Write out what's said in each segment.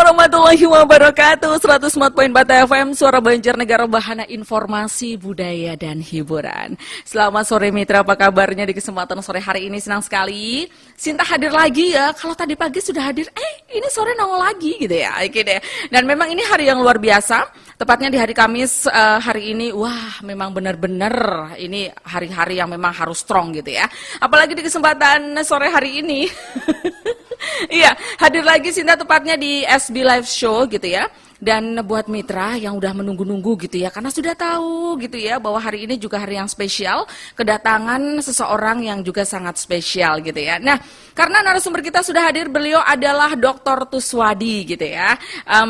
warahmatullahi wabarakatuh. 104.4 FM Suara Banjarnegara, Bahana Informasi, Budaya dan Hiburan. Selamat sore mitra, apa kabarnya di kesempatan sore hari ini? Senang sekali Sinta hadir lagi ya. Kalau tadi pagi sudah hadir, ini sore nongol lagi gitu ya. Oke deh. Dan memang ini hari yang luar biasa. Tepatnya di hari Kamis hari ini, wah memang benar-benar ini hari-hari yang memang harus strong gitu ya. Apalagi di kesempatan sore hari ini. Iya, hadir lagi Sinta tepatnya di SB Live Show gitu ya. Dan buat mitra yang udah menunggu-nunggu gitu ya, karena sudah tahu gitu ya bahwa hari ini juga hari yang spesial, kedatangan seseorang yang juga sangat spesial gitu ya. Nah, karena narasumber kita sudah hadir, beliau adalah Dr. Tuswadi gitu ya.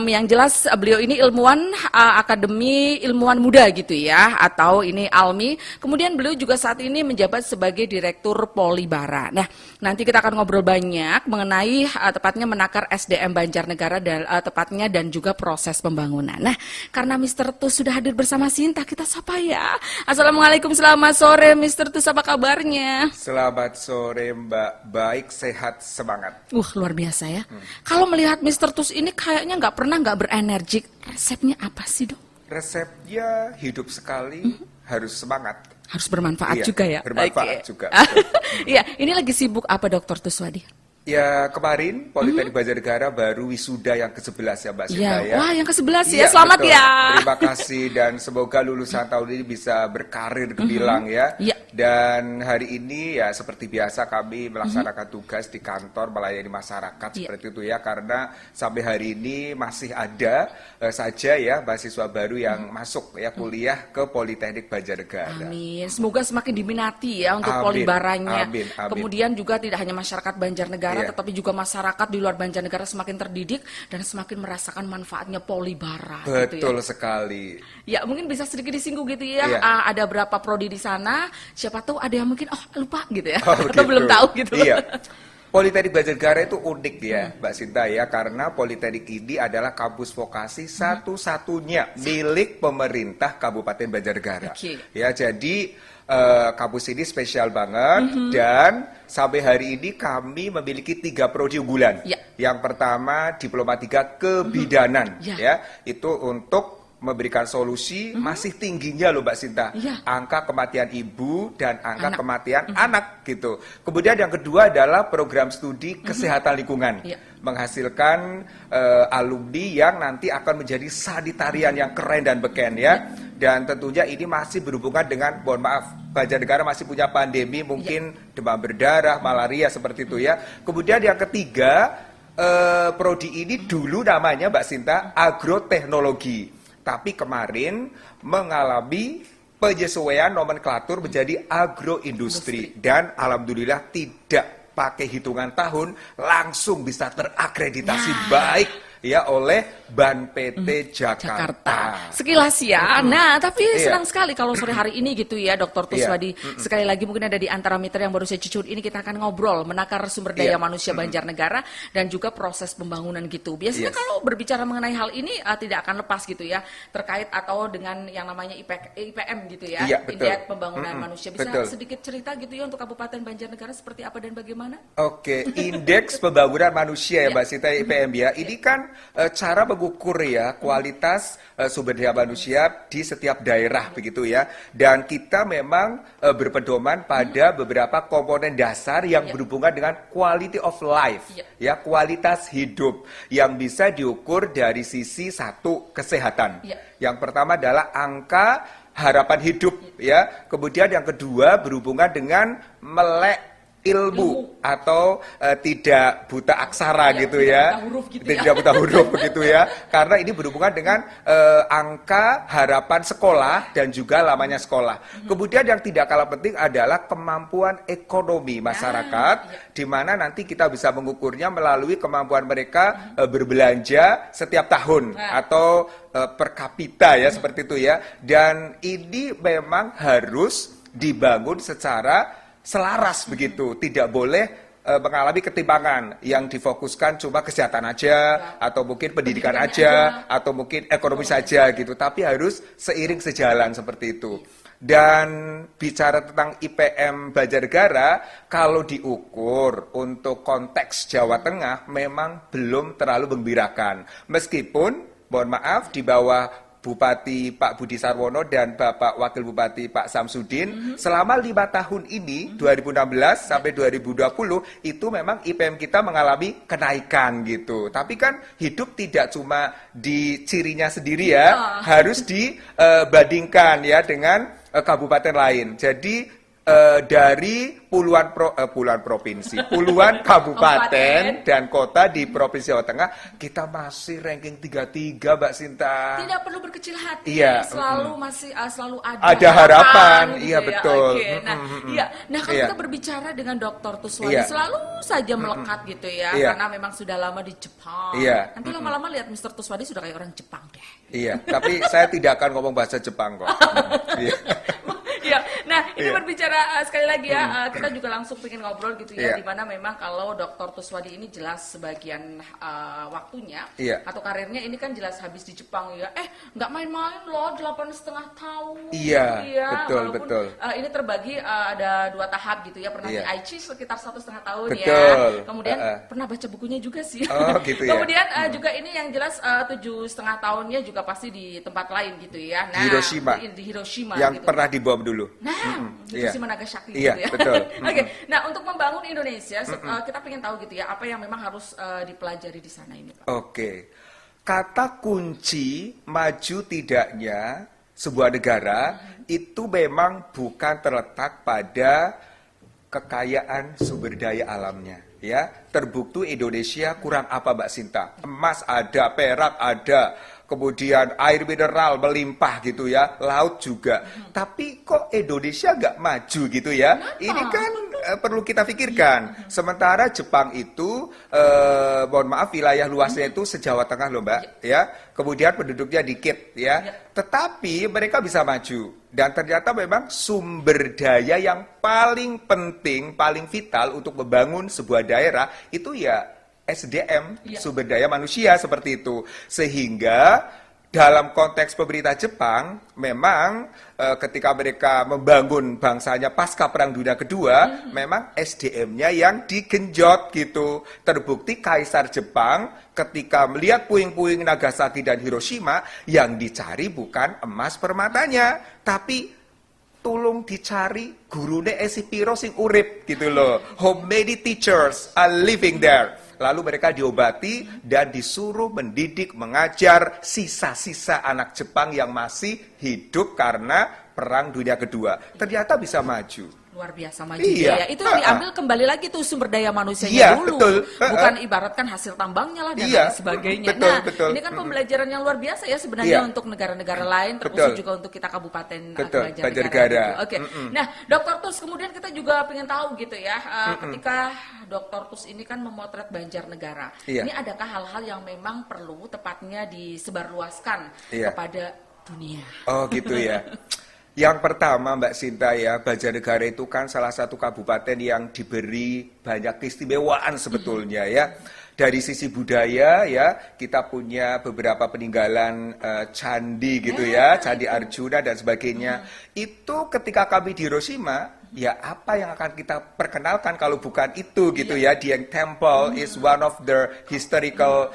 Yang jelas beliau ini ilmuwan Akademi Ilmuwan Muda gitu ya, atau ini ALMI. Kemudian beliau juga saat ini menjabat sebagai Direktur Polibara. Nah, nanti kita akan ngobrol banyak mengenai tepatnya menakar SDM Banjarnegara dan tepatnya dan juga proses pembangunan. Nah, karena Mr. Tus sudah hadir bersama Sinta, kita sapa ya. Assalamualaikum, selamat sore Mr. Tus, apa kabarnya? Selamat sore Mbak, baik, sehat, semangat. Luar biasa ya. Kalau melihat Mr. Tus ini kayaknya nggak pernah nggak berenergik. Resepnya apa sih dok? Resepnya hidup sekali, harus semangat. Harus bermanfaat juga ya? Bermanfaat juga. Iya, ini lagi sibuk apa Dr. Tuswadi? Ya kemarin Politeknik Banjarnegara baru wisuda yang ke-11 ya Mbak Sinta ya. Wah yang ke-11 ya, selamat betul. ya. Terima kasih dan semoga lulusan tahun ini bisa berkarir gemilang ya. Dan hari ini ya seperti biasa kami melaksanakan tugas di kantor melayani masyarakat seperti itu ya. Karena sampai hari ini masih ada saja ya mahasiswa baru yang masuk ya kuliah ke Politeknik Banjarnegara. Amin, semoga semakin diminati ya untuk polibaranya. Amin. Kemudian juga tidak hanya masyarakat Banjarnegara, tetapi juga masyarakat di luar Banjarnegara semakin terdidik dan semakin merasakan manfaatnya polibara. Betul gitu ya. Sekali. Ya mungkin bisa sedikit disinggung gitu ya. Ada berapa prodi di sana? Siapa tahu ada yang mungkin lupa gitu ya, atau gitu. Belum tahu gitu. Iya. Politeknik Banjarnegara itu unik ya Mbak Sinta ya, karena Politeknik ini adalah kampus vokasi satu-satunya milik pemerintah Kabupaten Banjarnegara. Ya jadi kampus ini spesial banget dan sampai hari ini kami memiliki 3 prodi unggulan. Yang pertama Diploma 3 Kebidanan ya, itu untuk memberikan solusi masih tingginya loh Mbak Sinta, angka kematian ibu dan angka kematian anak gitu. Kemudian yang kedua adalah program studi kesehatan lingkungan, menghasilkan alumni yang nanti akan menjadi sanitarian yang keren dan beken ya. Dan tentunya ini masih berhubungan dengan, mohon maaf, Banjarnegara masih punya pandemi mungkin demam berdarah, malaria seperti itu ya. Kemudian yang ketiga, prodi ini dulu namanya Mbak Sinta agroteknologi, tapi kemarin mengalami penyesuaian nomenklatur menjadi agroindustri dan alhamdulillah tidak pakai hitungan tahun langsung bisa terakreditasi baik ya oleh BAN PT Jakarta. Sekilas ya. Nah, tapi senang sekali kalau sore hari ini gitu ya, Dr. Tuswadi. Sekali lagi mungkin ada di antara mitra yang baru saya cucut ini, kita akan ngobrol menakar sumber daya manusia Banjarnegara dan juga proses pembangunan gitu. Biasanya kalau berbicara mengenai hal ini tidak akan lepas gitu ya, terkait atau dengan yang namanya IPM gitu ya, Indeks Pembangunan Manusia. Bisa sedikit cerita gitu ya untuk Kabupaten Banjarnegara seperti apa dan bagaimana? Oke, Indeks Pembangunan Manusia ya Mbak Sinta, IPM ya. Ini kan cara mengukur ya kualitas sumber daya manusia di setiap daerah begitu ya. Dan kita memang berpedoman pada beberapa komponen dasar yang berhubungan dengan quality of life ya, kualitas hidup yang bisa diukur dari sisi satu kesehatan. Yang pertama adalah angka harapan hidup ya. Kemudian yang kedua berhubungan dengan melek ilmu atau tidak buta aksara gitu ya, tidak buta huruf begitu ya, karena ini berhubungan dengan angka harapan sekolah dan juga lamanya sekolah. Kemudian yang tidak kalah penting adalah kemampuan ekonomi masyarakat, di mana nanti kita bisa mengukurnya melalui kemampuan mereka berbelanja setiap tahun atau per kapita ya, seperti itu ya. Dan ini memang harus dibangun secara selaras begitu, tidak boleh mengalami ketimpangan yang difokuskan cuma kesehatan aja atau mungkin pendidikan aja atau mungkin ekonomi saja gitu, tapi harus seiring sejalan seperti itu. Dan bicara tentang IPM Banjarnegara, kalau diukur untuk konteks Jawa Tengah memang belum terlalu menggembirakan. Meskipun, mohon maaf, di bawah Bupati Pak Budi Sarwono dan Bapak Wakil Bupati Pak Samsudin, selama 5 tahun ini, 2016 sampai 2020, itu memang IPM kita mengalami kenaikan gitu. Tapi kan hidup tidak cuma di cirinya sendiri ya, harus dibandingkan ya dengan kabupaten lain. Jadi dari puluhan provinsi, puluhan kabupaten dan kota di Provinsi Jawa Tengah, kita masih ranking 33, Mbak Sinta. Tidak perlu berkecil hati, Iya, selalu ada harapan, gitu iya ya. betul. Oke. Nah kalau kita berbicara dengan Dr. Tuswadi, selalu saja melekat gitu ya, karena memang sudah lama di Jepang. Nanti lama-lama lihat Mr. Tuswadi sudah kayak orang Jepang deh. Iya, tapi saya tidak akan ngomong bahasa Jepang kok. Ya, nah ini berbicara sekali lagi ya, kita juga langsung pengen ngobrol gitu ya, di mana memang kalau Dr. Tuswadi ini jelas sebagian waktunya atau karirnya ini kan jelas habis di Jepang ya, nggak main-main loh, 8,5 tahun. Iya, betul. Ini terbagi ada 2 tahap gitu ya, pernah di Aichi sekitar 1,5 tahun betul. ya, kemudian pernah baca bukunya juga sih. Oh, gitu ya. Kemudian juga ini yang jelas 7,5 tahunnya juga pasti di tempat lain gitu ya. Nah, di Hiroshima yang gitu. Pernah dibom dulu. Nah, Hiroshima Nagasaki iya, gitu ya. Betul. Oke. Nah, untuk membangun Indonesia, kita pengen tahu gitu ya, apa yang memang harus dipelajari di sana ini, Pak. Oke. Kata kunci maju tidaknya sebuah negara itu memang bukan terletak pada kekayaan sumber daya alamnya. Ya, terbukti Indonesia kurang apa, Mbak Sinta? Emas ada, perak ada, kemudian air mineral melimpah gitu ya, laut juga. Tapi kok Indonesia nggak maju gitu ya? Ini kan perlu kita pikirkan. Sementara Jepang itu, mohon maaf, wilayah luasnya itu se-Jawa Tengah loh, Mbak. Ya, kemudian penduduknya dikit ya. Tetapi mereka bisa maju. Dan ternyata memang sumber daya yang paling penting, paling vital untuk membangun sebuah daerah itu ya SDM, sumber daya manusia seperti itu. Sehingga dalam konteks pemerintah Jepang, memang ketika mereka membangun bangsanya pasca Perang Dunia Kedua, memang SDM-nya yang digenjot gitu. Terbukti Kaisar Jepang ketika melihat puing-puing Nagasaki dan Hiroshima, yang dicari bukan emas permatanya, tapi tolong dicari gurune esipiro sing urip gitu loh. Homemade teachers are living there. Lalu mereka diobati dan disuruh mendidik, mengajar sisa-sisa anak Jepang yang masih hidup karena Perang Dunia Kedua. Ternyata bisa maju. Luar biasa maju ya. Itu yang diambil kembali lagi tuh sumber daya manusianya dulu. Betul. Bukan ibaratkan hasil tambangnya lah dan lain sebagainya. Betul. Ini kan pembelajaran yang luar biasa ya sebenarnya untuk negara-negara lain, terus juga untuk kita Kabupaten Banjarnegara. Oke. Nah, Dr. Tus, kemudian kita juga pengen tahu gitu ya, ketika Dr. Tus ini kan memotret Banjarnegara. Ini adakah hal-hal yang memang perlu tepatnya disebarluaskan kepada dunia? Oh gitu ya. Yang pertama, Mbak Sinta ya, Banjarnegara itu kan salah satu kabupaten yang diberi banyak keistimewaan sebetulnya ya. Dari sisi budaya ya, kita punya beberapa peninggalan candi gitu ya, Candi Arjuna dan sebagainya. Itu ketika kami di Hiroshima, ya apa yang akan kita perkenalkan kalau bukan itu gitu ya. Dieng Temple is one of the historical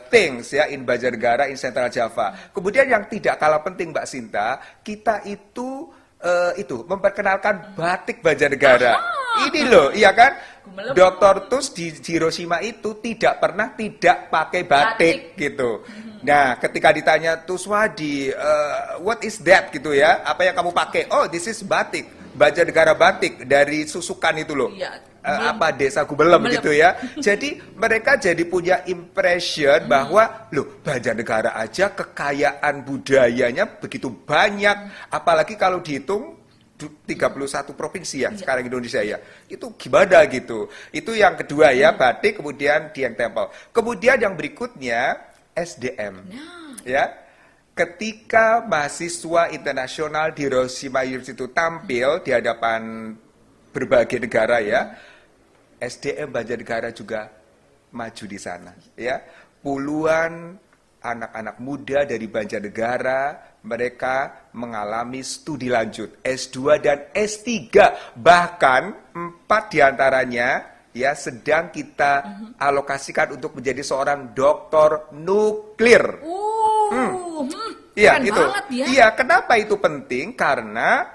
things ya in Banjarnegara, in Central Java. Kemudian yang tidak kalah penting, Mbak Sinta, kita itu memperkenalkan batik Banjarnegara. Ini loh, iya kan? Dr. Tus di Hiroshima itu tidak pernah tidak pakai batik gitu. Nah, ketika ditanya Tuswadi, what is that gitu ya? Apa yang kamu pakai? Oh, this is batik. Banjarnegara batik dari Susukan itu loh. Desa Gubelem gitu ya. Jadi mereka jadi punya impression bahwa loh, Banjarnegara aja kekayaan budayanya begitu banyak, apalagi kalau dihitung 31 provinsi ya sekarang Indonesia ya. Itu gimana gitu. Itu yang kedua ya, batik, kemudian Dieng Temple. Kemudian yang berikutnya SDM. Ya. Ketika mahasiswa internasional di Hiroshima University tampil di hadapan berbagai negara ya, SDM Banjarnegara juga maju di sana ya. Puluhan anak-anak muda dari Banjarnegara, mereka mengalami studi lanjut S2 dan S3, bahkan 4 diantaranya ya sedang kita alokasikan untuk menjadi seorang doktor nuklir. Iya, itu. Ya. Iya, kenapa itu penting? Karena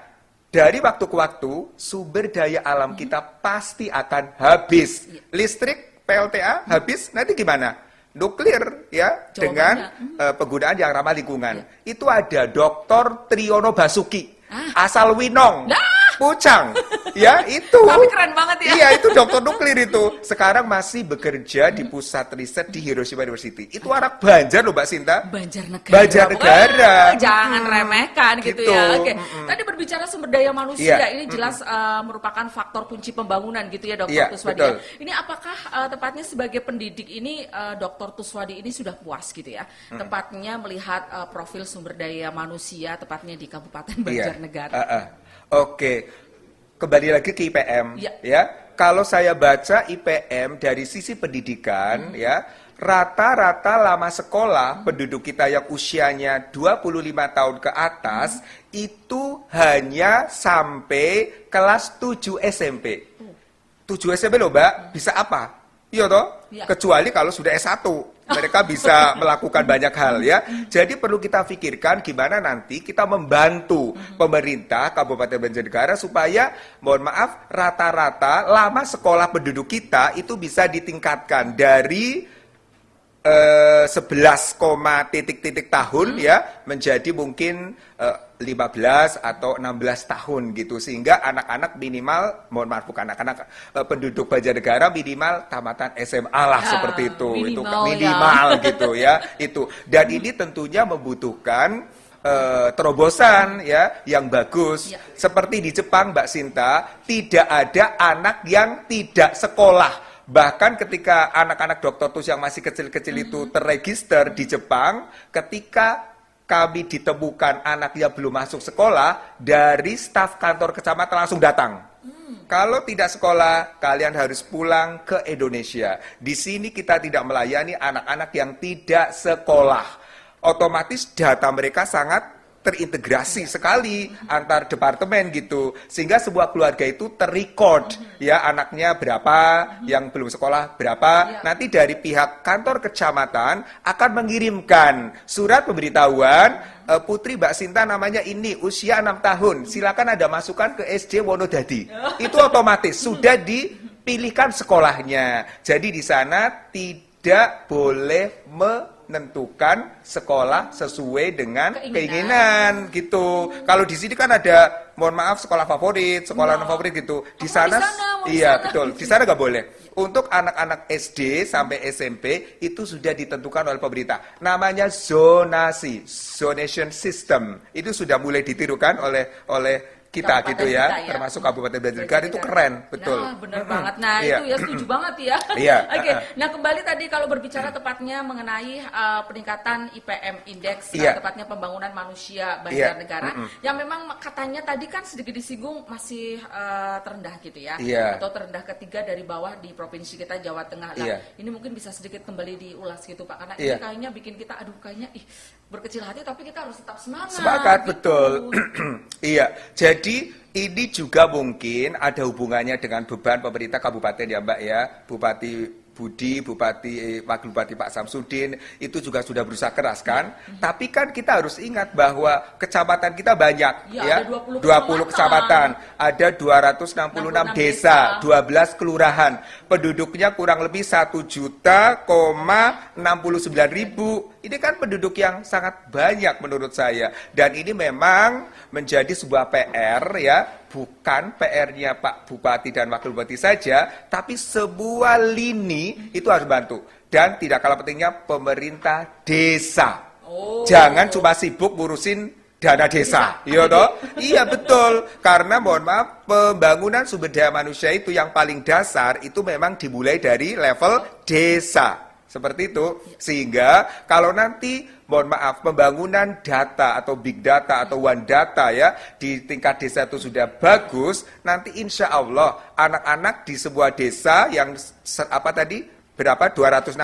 dari waktu ke waktu sumber daya alam kita pasti akan habis. Listrik, PLTA habis, nanti gimana? Nuklir ya, dengan penggunaan yang ramah lingkungan. Itu ada Dr. Triyono Basuki, asal Winong. Pucang, ya itu. Tapi keren banget ya. Iya, itu dokter nuklir itu. Sekarang masih bekerja di pusat riset di Hiroshima University. Itu anak Banjar loh, Mbak Sinta. Banjarnegara. Banjarnegara. Jangan remehkan gitu ya. Oke. Mm-mm. Tadi berbicara sumber daya manusia, Iya. ini jelas merupakan faktor kunci pembangunan gitu ya, Dr. Iya, Tuswadi. betul. Ini apakah tepatnya sebagai pendidik ini Dr. Tuswadi ini sudah puas gitu ya, tepatnya melihat profil sumber daya manusia tepatnya di Kabupaten Banjarnegara. Iya. Oke, kembali lagi ke IPM, Ya. ya. Kalau saya baca IPM dari sisi pendidikan, ya, rata-rata lama sekolah penduduk kita yang usianya 25 tahun ke atas itu hanya sampai kelas 7 SMP. 7 SMP loh, Mbak, bisa apa? Iya toh? Ya. Kecuali kalau sudah S1. Mereka bisa melakukan banyak hal ya. Jadi perlu kita pikirkan gimana nanti kita membantu pemerintah Kabupaten Banjarnegara supaya, mohon maaf, rata-rata lama sekolah penduduk kita itu bisa ditingkatkan dari 11, titik-titik tahun ya menjadi mungkin 15 atau 16 tahun gitu, sehingga anak-anak minimal, mohon maaf bukan anak-anak, penduduk Banjarnegara minimal tamatan SMA lah seperti itu. Itu minimal ya. Gitu ya. Itu. Dan ini tentunya membutuhkan terobosan ya yang bagus. Ya. Seperti di Jepang, Mbak Sinta, tidak ada anak yang tidak sekolah. Bahkan ketika anak-anak dokter tus yang masih kecil-kecil itu terregister di Jepang, ketika kami ditemukan anak yang belum masuk sekolah, dari staf kantor kecamatan langsung datang. Kalau tidak sekolah, kalian harus pulang ke Indonesia. Di sini kita tidak melayani anak-anak yang tidak sekolah. Otomatis data mereka sangat terintegrasi sekali antar departemen gitu, sehingga sebuah keluarga itu terrecord ya, anaknya berapa, yang belum sekolah berapa. Nanti dari pihak kantor kecamatan akan mengirimkan surat pemberitahuan, putri Mbak Sinta namanya ini, usia 6 tahun, silakan Anda masukkan ke SD Wonodadi. Itu otomatis sudah dipilihkan sekolahnya. Jadi di sana tidak boleh menentukan sekolah sesuai dengan keinginan gitu. Kalau di sini kan ada, mohon maaf, sekolah favorit, sekolah non favorit gitu. Di sana, iya betul. Di sana nggak boleh. Untuk anak-anak SD sampai SMP itu sudah ditentukan oleh pemerintah. Namanya zonasi, zonation system. Itu sudah mulai ditirukan oleh kita gitu ya, termasuk Kabupaten Banjarnegara. Itu keren, betul. Nah, benar banget. Nah, itu ya setuju banget ya. Iya. Oke. Nah, kembali tadi kalau berbicara tepatnya mengenai peningkatan IPM indeks, tepatnya pembangunan manusia Banjarnegara, yang memang katanya tadi kan sedikit disinggung masih terendah gitu ya, atau terendah ketiga dari bawah di provinsi kita Jawa Tengah. Nah, ini mungkin bisa sedikit kembali diulas gitu Pak, karena ini kayaknya bikin kita kayaknya berkecil hati, tapi kita harus tetap semangat. Semangat, gitu. betul. Iya, jadi ini juga mungkin ada hubungannya dengan beban pemerintah kabupaten ya Mbak ya. Bupati Budi, Wakil Bupati Pak Samsudin itu juga sudah berusaha keras kan. Tapi kan kita harus ingat bahwa kecamatan kita banyak ya. 20 kecamatan, ada 266 desa, 12 kelurahan. Penduduknya kurang lebih 1.069.000. Ini kan penduduk yang sangat banyak menurut saya. Dan ini memang menjadi sebuah PR ya, bukan PR-nya Pak Bupati dan Wakil Bupati saja, tapi sebuah lini itu harus bantu. Dan tidak kalah pentingnya pemerintah desa. Jangan cuma sibuk ngurusin dana desa. Iya toh? Iya betul. Karena mohon maaf, pembangunan sumber daya manusia itu yang paling dasar itu memang dimulai dari level desa. Seperti itu, sehingga kalau nanti, mohon maaf, pembangunan data atau big data atau one data ya, di tingkat desa itu sudah bagus, nanti insya Allah anak-anak di sebuah desa yang berapa 266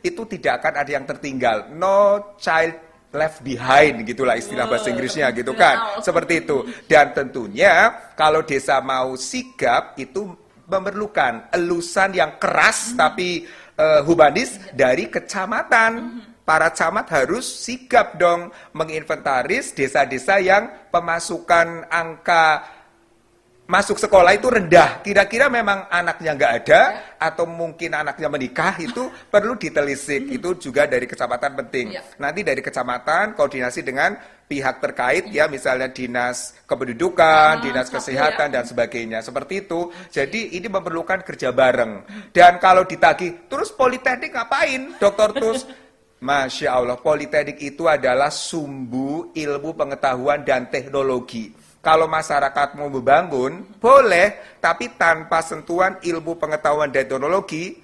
itu tidak akan ada yang tertinggal. No child left behind, gitulah istilah bahasa Inggrisnya gitu kan. Seperti itu. Dan tentunya kalau desa mau sigap itu memerlukan elusan yang keras tapi humanis dari kecamatan. Para camat harus sigap dong menginventaris desa-desa yang pemasukan angka masuk sekolah itu rendah. Kira-kira memang anaknya nggak ada atau mungkin anaknya menikah, itu perlu ditelisik. Itu juga dari kecamatan penting. Nanti dari kecamatan koordinasi dengan pihak terkait ya, misalnya dinas kependudukan, dinas kesehatan dan sebagainya. Seperti itu. Jadi ini memerlukan kerja bareng. Dan kalau ditagih, terus politeknik ngapain, Dr. Tus? Masya Allah, politeknik itu adalah sumbu ilmu pengetahuan dan teknologi. Kalau masyarakat mau membangun, boleh, tapi tanpa sentuhan ilmu pengetahuan dan teknologi,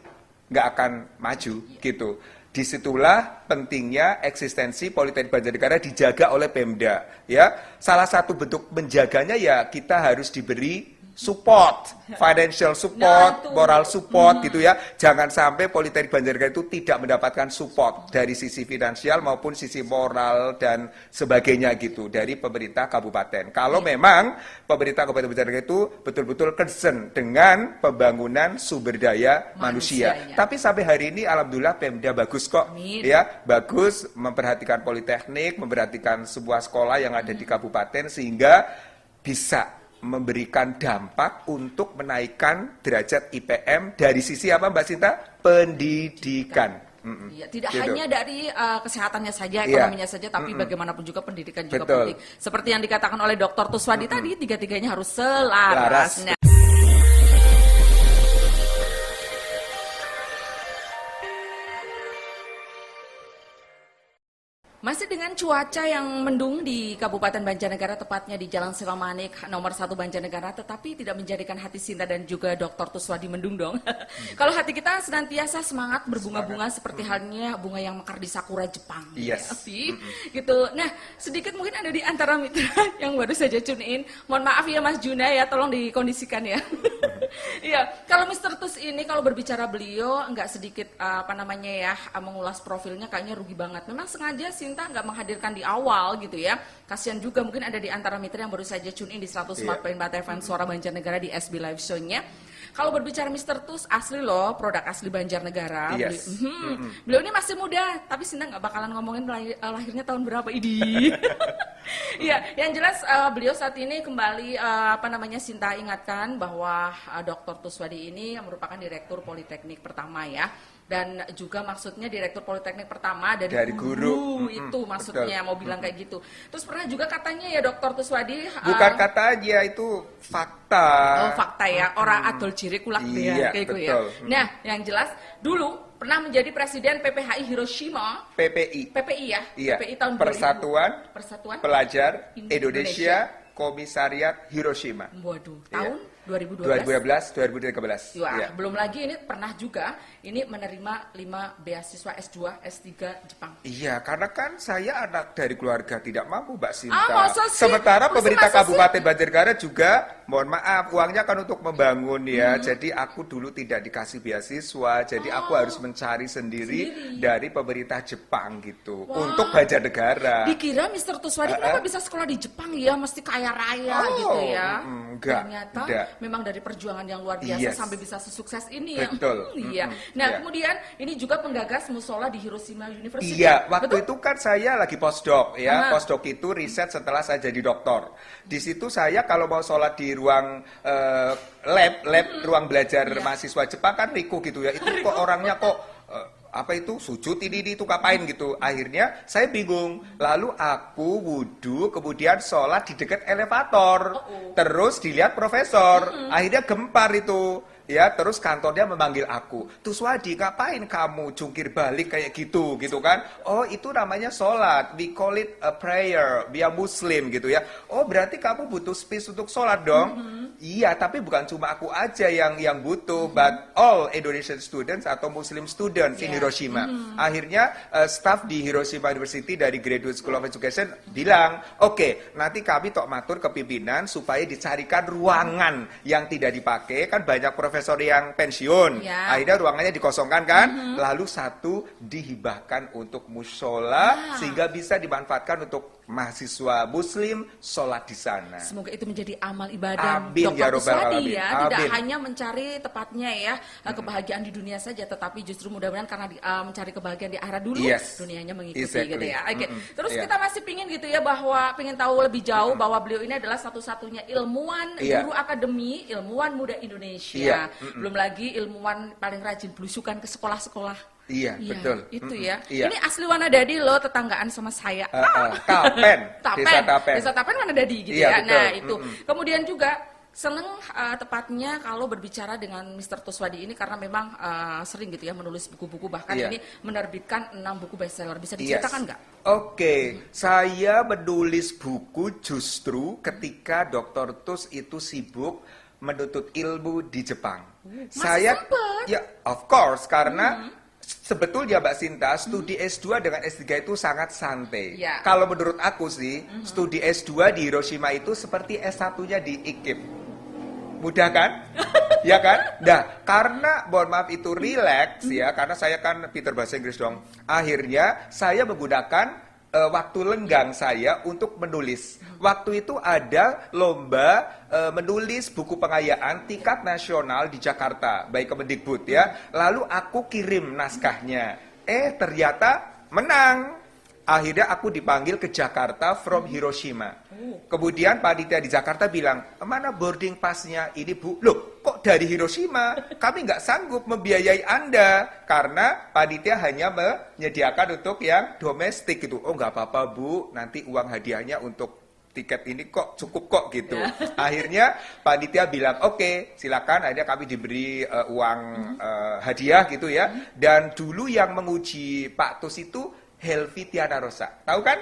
nggak akan maju, gitu. Disitulah pentingnya eksistensi Politeknik Banjarnegara dijaga oleh Pemda. Ya, salah satu bentuk menjaganya ya kita harus diberi support, financial support, moral support gitu ya. Jangan sampai Politeknik Banjarnegara itu tidak mendapatkan support dari sisi finansial maupun sisi moral dan sebagainya gitu dari pemerintah kabupaten. Kalau memang pemerintah Kabupaten Banjarnegara itu betul-betul concern dengan pembangunan sumber daya manusia. Tapi sampai hari ini alhamdulillah Pemda bagus kok. Ya, bagus memperhatikan politeknik, memperhatikan sebuah sekolah yang ada di kabupaten sehingga bisa memberikan dampak untuk menaikkan derajat IPM dari sisi apa Mbak Sinta? Pendidikan. Ya, tidak hanya dari kesehatannya saja, ekonominya saja, tapi bagaimanapun juga pendidikan juga penting. Seperti yang dikatakan oleh Dr. Tuswadi tadi, tiga-tiganya harus selaras. Nah, masih dengan cuaca yang mendung di Kabupaten Banjarnegara, tepatnya di Jalan Silamanik nomor 1 Banjarnegara, tetapi tidak menjadikan hati Sinta dan juga Dr. Tuswadi mendung dong. Kalau hati kita senantiasa semangat berbunga-bunga seperti halnya bunga yang mekar di sakura Jepang. Yes. Ya, gitu. Nah, sedikit mungkin ada di antara mitra yang baru saja tune in. Mohon maaf ya Mas Juna ya, tolong dikondisikan ya. Iya, kalau Mr. Tus ini kalau berbicara beliau nggak sedikit mengulas profilnya kayaknya rugi banget. Memang sengaja Sinta nggak menghadirkan di awal gitu ya. Kasihan juga mungkin ada di antara mitra yang baru saja tune in di 104.4 FM Suara Banjarnegara di SB Live Show-nya. Kalau berbicara Mr. Tus, asli loh, produk asli Banjarnegara. Yes. Beliau ini masih muda, tapi Sinta nggak bakalan ngomongin lahirnya tahun berapa, Idi. Iya, yang jelas beliau saat ini kembali Sinta ingatkan bahwa Dr. Tuswadi ini merupakan direktur Politeknik pertama ya. Dan juga maksudnya direktur Politeknik pertama dari guru itu maksudnya betul. Mau bilang kayak gitu. Terus pernah juga katanya ya Dr. Tuswadi bukan kata aja, itu fakta. Oh, fakta ya, orang adol ciri kulak dia kayak gitu ya. Nah, yang jelas dulu pernah menjadi presiden PPHI Hiroshima. PPI ya. Iya. PPI tahun Persatuan 2000. Pelajar Indonesia Komisariat Hiroshima. Waduh, tahun 2013. Ya, belum lagi ini pernah juga ini menerima 5 beasiswa S2, S3 Jepang. Iya, karena kan saya anak dari keluarga tidak mampu, Mbak Sinta. Masa Sementara pemerintah Kabupaten Banjarnegara juga, mohon maaf, uangnya kan untuk membangun ya. Jadi aku dulu tidak dikasih beasiswa, jadi aku harus mencari sendiri dari pemerintah Jepang gitu. Untuk Banjarnegara. Dikira Mr. Tuswadi kenapa bisa sekolah di Jepang ya, mesti kaya raya gitu ya. Ternyata memang dari perjuangan yang luar biasa sampai bisa sesukses ini ya. Betul. Iya. Nah, kemudian ini juga penggagas musola di Hiroshima University. Iya, waktu itu kan saya lagi postdoc ya. Postdoc itu riset setelah saya jadi doktor. Di situ saya kalau mau sholat di ruang lab ruang belajar mahasiswa Jepang kan riku gitu ya. Itu kok orangnya kok sujud ini itu ngapain gitu. Akhirnya saya bingung. Lalu aku wudhu, kemudian sholat di dekat elevator. Terus dilihat profesor. Akhirnya gempar itu. Ya, terus kantornya memanggil aku. Tuswadi, ngapain kamu jungkir balik kayak gitu kan? Oh, itu namanya sholat. We call it a prayer. We are Muslim gitu ya. Oh, berarti kamu butuh space untuk sholat dong? Iya, tapi bukan cuma aku aja yang butuh, but all Indonesian students atau Muslim students in Hiroshima. Akhirnya staff di Hiroshima University dari Graduate School of Education bilang, oke, nanti kami tok matur ke pimpinan supaya dicarikan ruangan yang tidak dipakai. Kan banyak profesor yang pensiun. Akhirnya ruangannya dikosongkan kan, lalu satu dihibahkan untuk musola sehingga bisa dimanfaatkan untuk mahasiswa Muslim sholat di sana. Semoga itu menjadi amal ibadah Amin, ya Dr. Robbal Kuswadi Alamin. ya. Amin. Tidak hanya mencari tepatnya ya kebahagiaan di dunia saja, tetapi justru mudah-mudahan karena mencari kebahagiaan di akhirat dulu, dunianya mengikuti gitu ya. Oke. Terus kita masih pingin gitu ya bahwa pingin tahu lebih jauh bahwa beliau ini adalah satu-satunya ilmuwan guru akademi, ilmuwan muda Indonesia. Belum lagi ilmuwan paling rajin belusukan ke sekolah-sekolah. Iya, betul. Itu ya. Ini asli Wanadadi loh, tetanggaan sama saya. Desa Tapen Wanadadi gitu ya. Nah, itu. Kemudian juga seneng tepatnya kalau berbicara dengan Mr. Tuswadi ini karena memang sering gitu ya menulis buku-buku, bahkan ini menerbitkan 6 buku bestseller. Bisa diceritakan nggak? Oke, saya menulis buku justru ketika Dr. Tus itu sibuk menuntut ilmu di Jepang. Saya sempet? Ya, of course, karena sebetulnya Mbak Sinta, studi S2 dengan S3 itu sangat santai. Kalau menurut aku sih, studi S2 di Hiroshima itu seperti S1-nya di IKIP. Mudah kan? Ya kan? Nah, karena mohon maaf itu relax ya, karena saya kan Peter bahasa Inggris dong. Akhirnya saya menggunakan waktu lenggang saya untuk menulis. Waktu itu ada lomba menulis buku pengayaan tingkat nasional di Jakarta, baik Kemendikbud ya. Lalu aku kirim naskahnya. Ternyata menang. Akhirnya aku dipanggil ke Jakarta from Hiroshima. Kemudian panitia di Jakarta bilang, mana boarding passnya ini Bu? Loh, kok dari Hiroshima? Kami nggak sanggup membiayai Anda. Karena panitia hanya menyediakan untuk yang domestik gitu. Oh nggak apa-apa Bu, nanti uang hadiahnya untuk tiket ini kok cukup kok gitu. Akhirnya panitia bilang oke, silakan. Akhirnya kami diberi uang hadiah gitu ya. Dan dulu yang menguji Pak Tus itu Helvi Tiana Rosa. Tahu kan?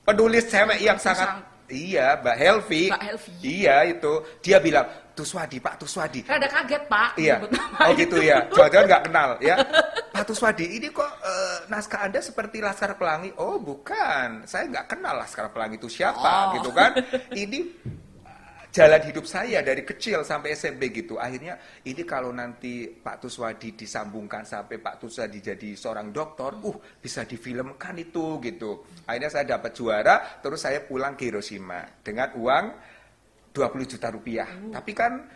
Penulis cewek yang sangat iya, Mbak Helvi. Iya itu. Dia bilang, Tuswadi, Pak Tuswadi. Rada kaget, Pak. Iya. Oh gitu ya. Jangan-jangan nggak kenal ya. Pak Tuswadi, ini kok naskah Anda seperti Laskar Pelangi? Oh bukan. Saya nggak kenal Laskar Pelangi itu siapa gitu kan. Ini jalan hidup saya dari kecil sampai SMP gitu. Akhirnya ini kalau nanti Pak Tuswadi disambungkan sampai Pak Tuswadi jadi seorang dokter, bisa difilmkan itu gitu. Akhirnya saya dapat juara, terus saya pulang ke Hiroshima dengan uang 20 juta rupiah. Tapi kan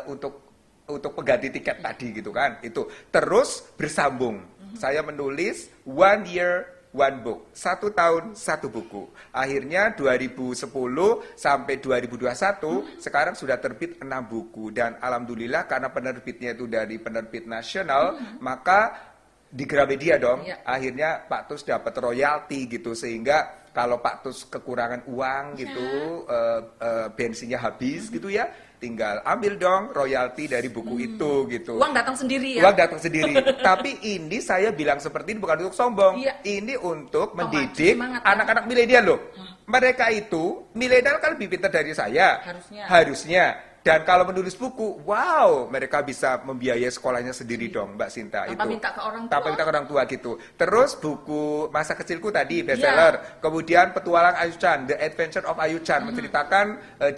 untuk pengganti tiket tadi gitu kan. Itu terus bersambung. Saya menulis 1 year 1 book, 1 tahun 1 buku. Akhirnya 2010 sampai 2021 sekarang sudah terbit 6 buku. Dan alhamdulillah karena penerbitnya itu dari penerbit nasional, maka di Gramedia dong. Akhirnya Pak Tus dapat royalti gitu, sehingga kalau Pak Tus kekurangan uang gitu, bensinnya habis gitu ya, tinggal ambil dong royalti dari buku itu gitu. Uang datang sendiri ya? Uang datang sendiri. Tapi ini saya bilang seperti ini bukan untuk sombong. Ini untuk mendidik anak-anak milenial loh. Mereka itu, milenial kan lebih pintar dari saya. Harusnya. Dan kalau menulis buku, wow, mereka bisa membiayai sekolahnya sendiri dong, Mbak Sinta. Tanpa minta ke orang tua. Tanpa minta ke orang tua gitu. Terus buku Masa Kecilku tadi, bestseller. Kemudian Petualang Ayu-chan, The Adventure of Ayu-chan, menceritakan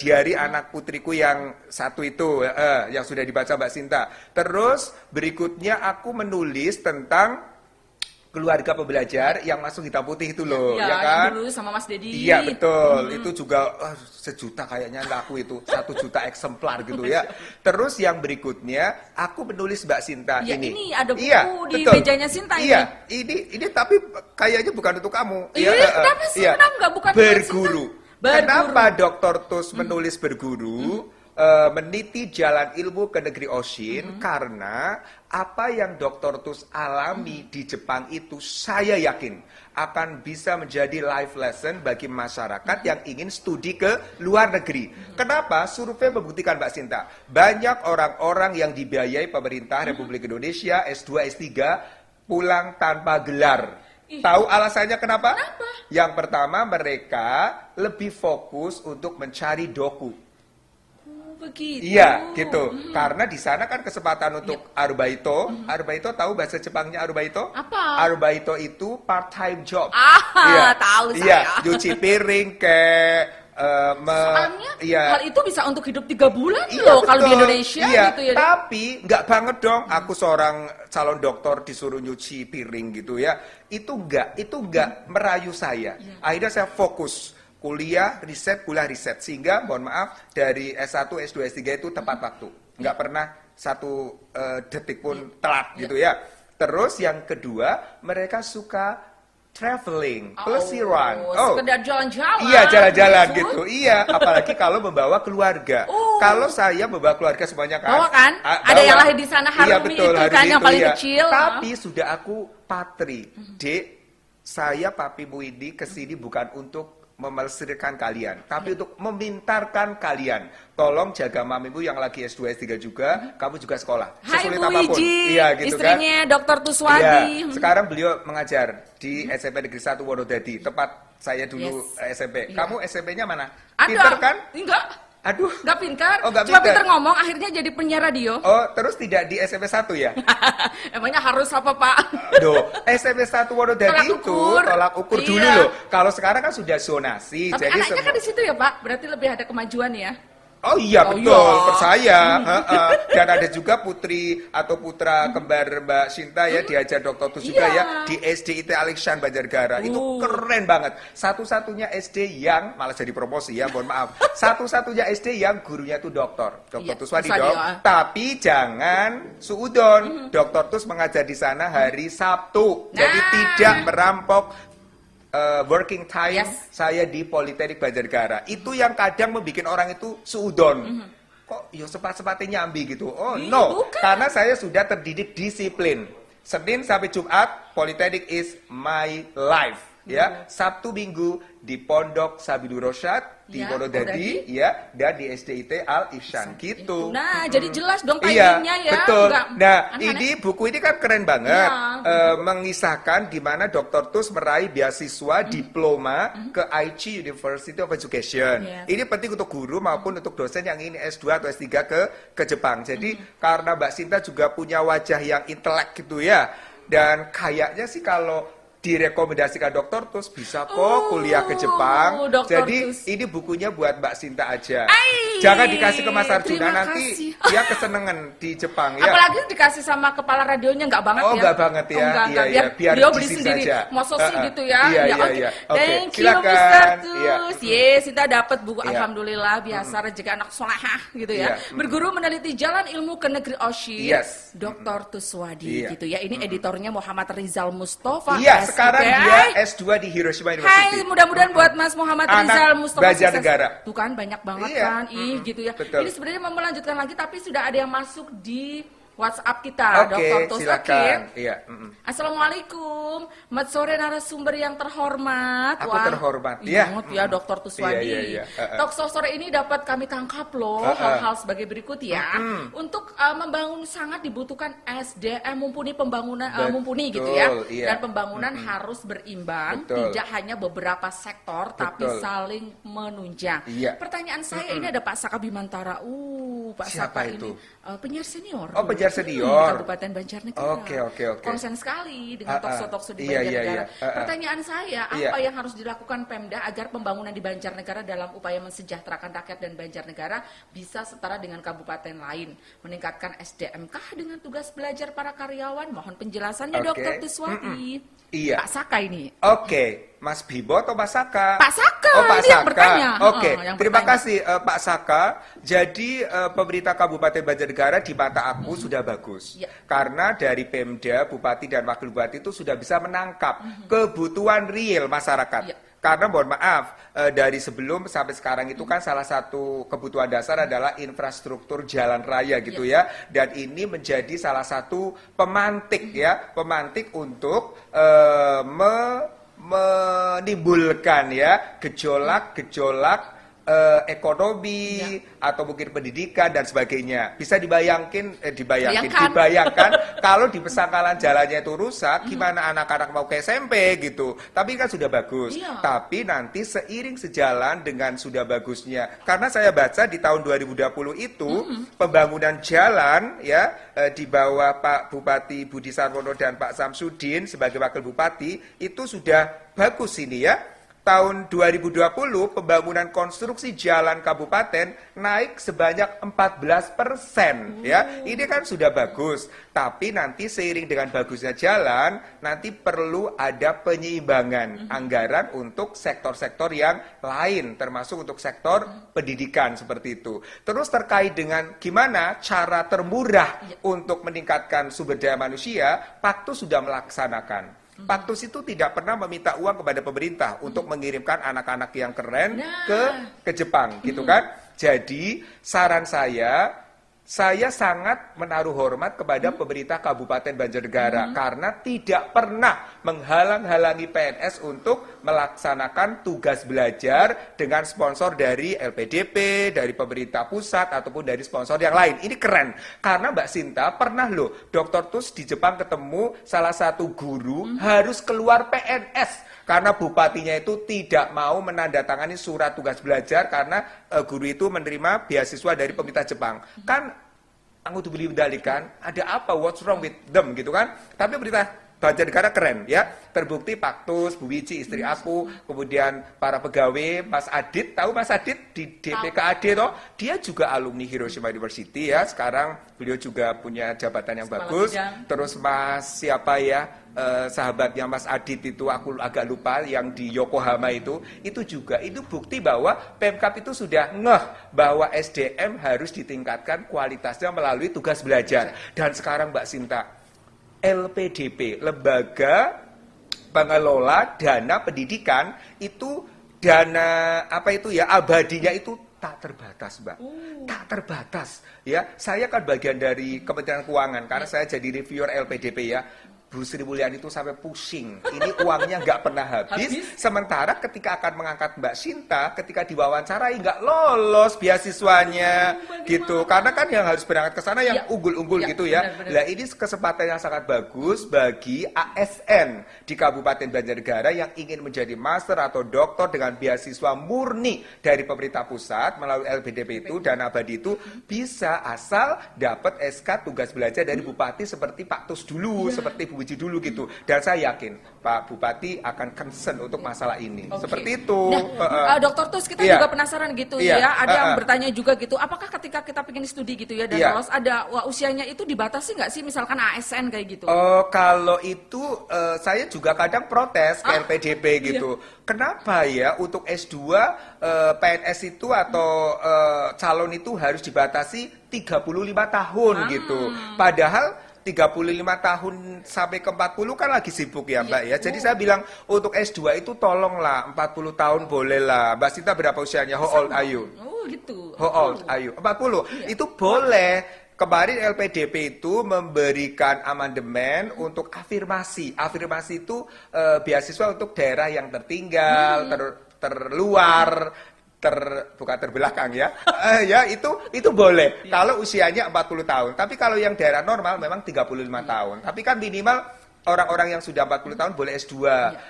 diari anak putriku yang satu itu, yang sudah dibaca Mbak Sinta. Terus berikutnya aku menulis tentang keluarga pembelajar yang masuk hitam putih itu loh, ya kan? Yang dulu sama Mas Dedi. Iya betul, itu juga sejuta kayaknya laku itu, 1 juta eksemplar gitu ya. Terus yang berikutnya aku menulis Mbak Sinta ini. Ini ada buku di mejanya Sinta ini. Iya, ini tapi kayaknya bukan untuk kamu. Kenapa sih? Kenapa bukan berguru. Kenapa Dr. Tus menulis berguru? Meniti jalan ilmu ke negeri Oshin karena apa yang Dr. Tus alami di Jepang itu saya yakin akan bisa menjadi life lesson bagi masyarakat yang ingin studi ke luar negeri. Kenapa? Survei membuktikan Mbak Sinta, banyak orang-orang yang dibiayai pemerintah Republik Indonesia S2, S3 pulang tanpa gelar. Tahu alasannya kenapa? Yang pertama, mereka lebih fokus untuk mencari doku. begitu. Iya, gitu. Karena di sana kan kesempatan untuk arubaito. Arubaito tahu bahasa Jepangnya arubaito? Apa? Arubaito itu part-time job. Tahu saya. Iya, nyuci piring Soalnya iya. hal itu bisa untuk hidup 3 bulan loh kalau di Indonesia gitu ya. Tapi nggak banget dong. Aku seorang calon dokter disuruh nyuci piring gitu ya. Itu nggak merayu saya. Akhirnya saya fokus kuliah riset, sehingga mohon maaf dari S1, S2, S3 itu tepat waktu, nggak pernah satu detik pun telat gitu ya. Terus yang kedua, mereka suka traveling, pelesiran, sekedar jalan-jalan. Iya, jalan-jalan gitu. Iya, apalagi kalau membawa keluarga. Kalau saya membawa keluarga semuanya kan. Bawa kan? Ada yang lahir di sana, Harumi, iya, betul, itu Harumi kan yang itu, paling iya. kecil. Tapi sudah aku patri, Dek. Saya Papimu ini kesini bukan untuk memelesirkan kalian, tapi untuk memintarkan kalian. Tolong jaga mamimu yang lagi S2, S3 juga, kamu juga sekolah. Sesulit apapun. Iya, gitu istrinya kan. Dr. Tuswadi. Iya. Sekarang beliau mengajar di SMP Negeri 1 Wonodadi, tempat saya dulu SMP. Kamu SMP-nya mana? Pinter kan? Enggak. Aduh. Nggak pintar. Oh, nggak Cuma pintar. pintar ngomong, akhirnya jadi penyiar radio. Oh, terus tidak di SMP 1 ya? Emangnya harus apa, Pak? Loh, SMP 1 Wonodadi itu tolak ukur dulu loh. Kalau sekarang kan sudah zonasi. Tapi jadi anaknya kan di situ ya, Pak? Berarti lebih ada kemajuan ya? Oh iya, betul, percaya. Dan ada juga putri atau putra kembar Mbak Sinta ya, diajar Dr. Tus juga ya, di SD IT Alexian Banjarnegara. Itu keren banget. Satu-satunya SD yang, malah jadi promosi ya, mohon maaf. Satu-satunya SD yang gurunya itu Dr. Tuswadi dong. Tapi jangan suudon. Dr. Tus mengajar di sana hari Sabtu. Jadi tidak merampok working time saya di Politeknik Banjarnegara. Itu yang kadang membuat orang itu suudon. Kok ya sempat-sempatnya nyambi gitu. Oh no, karena saya sudah terdidik disiplin. Senin sampai Jumat, Politeknik is my life. Ya, Sabtu Minggu di Pondok Sabidur Rosyad di Wonodadi ya, dan di SDIT Al Ihsan gitu. Nah, jadi jelas dong timingnya ya. Betul. Nah, ini buku ini kan keren banget. Mengisahkan gimana Dr. Tus meraih beasiswa diploma ke Aichi University of Education. Ini penting untuk guru maupun untuk dosen yang ingin S2 atau S3 ke Jepang. Jadi karena Mbak Sinta juga punya wajah yang intelek gitu ya. Dan kayaknya sih kalau direkomendasikan Dr. Tus bisa kok kuliah ke Jepang. Jadi ini bukunya buat Mbak Sinta aja. Jangan dikasih ke Mas Arjuna, nanti dia kesenengan di Jepang ya. Apalagi dikasih sama kepala radionya nggak banget ya. Oh nggak banget ya. Biar beliau beli sendiri. Masa sih gitu ya. Iya. Thank you Mr. Tus. Sinta dapat buku alhamdulillah, biasa rezeki anak solehah gitu ya. Berguru meneliti jalan ilmu ke negeri Oshi. Dr. Tuswadi gitu ya. Ini editornya Muhammad Rizal Mustafa. Sekarang dia S2 di Hiroshima University. Hai, mudah-mudahan buat Mas Muhammad Rizal Mustafa Banjarnegara. Tuh kan banyak banget kan, gitu ya. Betul. Ini sebenarnya mau melanjutkan lagi, tapi sudah ada yang masuk di WhatsApp kita, Dr. Tus. Silakan. Iya. Assalamualaikum, selamat sore narasumber yang terhormat. Aku terhormat. Ya, Dr. Tuswadi. Talk show sore ini dapat kami tangkap loh hal-hal sebagai berikut ya. Untuk membangun sangat dibutuhkan SDM mumpuni pembangunan mumpuni gitu ya. Dan pembangunan harus berimbang, tidak hanya beberapa sektor tapi saling menunjang. Pertanyaan saya ini ada Pak Saka Bimantara. Pak Saka ini penyiar senior. Penyiar senior. Kabupaten Banjarnegara. Oke. Konsen sekali dengan talk-show di Banjarnegara. Pertanyaan saya, apa yang harus dilakukan Pemda agar pembangunan di Banjarnegara dalam upaya mensejahterakan rakyat dan Banjarnegara bisa setara dengan kabupaten lain? Meningkatkan SDM kah dengan tugas belajar para karyawan? Mohon penjelasannya Dr. Tuswadi. Pak Saka ini. Mas Bibo atau Pak Saka? Pak Saka. Pak Saka. Yang bertanya. Terima kasih Pak Saka. Jadi pemerintah Kabupaten Banjarnegara di mata aku sudah bagus. Karena dari Pemda, Bupati dan Wakil Bupati itu sudah bisa menangkap kebutuhan real masyarakat. Karena mohon maaf, dari sebelum sampai sekarang itu kan salah satu kebutuhan dasar adalah infrastruktur jalan raya gitu ya. Dan ini menjadi salah satu pemantik ya, pemantik untuk menimbulkan ya gejolak-gejolak ekonomi ya. atau mungkin pendidikan dan sebagainya. Bisa dibayangkan kalau di pesangkalan jalannya itu rusak, gimana anak-anak mau ke SMP gitu. Tapi kan sudah bagus. Iya. Tapi nanti seiring sejalan dengan sudah bagusnya. Karena saya baca di tahun 2020 itu pembangunan jalan ya di bawah Pak Bupati Budi Sarwono dan Pak Samsudin sebagai wakil bupati itu sudah bagus ini ya. Tahun 2020 pembangunan konstruksi jalan kabupaten naik sebanyak 14%. Ya, ini kan sudah bagus. Tapi nanti seiring dengan bagusnya jalan, nanti perlu ada penyeimbangan anggaran untuk sektor-sektor yang lain, termasuk untuk sektor pendidikan seperti itu. Terus terkait dengan gimana cara termurah untuk meningkatkan sumber daya manusia, Paktus sudah melaksanakan. Paktus itu tidak pernah meminta uang kepada pemerintah untuk mengirimkan anak-anak yang keren ke Jepang, gitu kan? Jadi saran saya sangat menaruh hormat kepada pemerintah Kabupaten Banjarnegara karena tidak pernah menghalang-halangi PNS untuk melaksanakan tugas belajar dengan sponsor dari LPDP, dari pemerintah pusat ataupun dari sponsor yang lain. Ini keren karena Mbak Sinta pernah loh Dr. Tus di Jepang ketemu salah satu guru harus keluar PNS karena bupatinya itu tidak mau menandatangani surat tugas belajar karena guru itu menerima beasiswa dari pemerintah Jepang. Kan aku tuh beli medalikan, ada apa, what's wrong with them gitu kan. Tapi pemerintah Banjarnegara keren ya. Terbukti Paktus, Bu Wici istri aku, kemudian para pegawai, Mas Adit, tahu Mas Adit di DPKAD toh? Dia juga alumni Hiroshima University ya. Sekarang beliau juga punya jabatan yang bagus. Terus Mas siapa ya? Sahabatnya Mas Adit itu aku agak lupa yang di Yokohama itu juga itu bukti bahwa Pemkab itu sudah ngeh bahwa SDM harus ditingkatkan kualitasnya melalui tugas belajar. Dan sekarang Mbak Sinta, LPDP, Lembaga Pengelola Dana Pendidikan itu dana apa itu ya abadinya itu tak terbatas, Mbak. Tak terbatas ya. Saya kan bagian dari Kementerian Keuangan karena saya jadi reviewer LPDP ya. Bu Sri Mulyani itu sampai pusing. Ini uangnya nggak pernah habis. Sementara ketika akan mengangkat Mbak Sinta, ketika diwawancarai nggak lolos beasiswanya gitu. Karena kan yang harus berangkat ke sana yang unggul-unggul gitu ya. Nah ini kesempatan yang sangat bagus bagi ASN di Kabupaten Banjarnegara yang ingin menjadi master atau doktor dengan beasiswa murni dari pemerintah pusat melalui LPDP itu dan abadi itu bisa asal dapat SK tugas belajar dari bupati seperti Pak Tus dulu, seperti Bu Wici dulu gitu. Dan saya yakin Pak Bupati akan concern untuk masalah ini. Seperti itu. Nah, Dokter Tus kita juga penasaran gitu ya. Ada yang bertanya juga gitu. Apakah ketika kita pengen studi gitu ya dan lolos ada usianya itu dibatasi nggak sih? Misalkan ASN kayak gitu. Kalau itu saya juga kadang protes ke LPDP gitu. Kenapa ya untuk S2 PNS itu atau calon itu harus dibatasi 35 tahun gitu. Padahal 35 tahun sampai ke 40 kan lagi sibuk ya Mbak ya. Jadi saya bilang untuk S2 itu tolonglah 40 tahun bolehlah. Mbak Sinta berapa usianya? How old are you? Oh gitu. How old are you? 40. Itu boleh. Kemarin LPDP itu memberikan amandemen untuk afirmasi. Afirmasi itu beasiswa untuk daerah yang tertinggal, terluar, bukan terbelakang ya. Ya itu boleh kalau usianya 40 tahun. Tapi kalau yang daerah normal memang 35 tahun. Tapi kan minimal orang-orang yang sudah 40 tahun boleh S2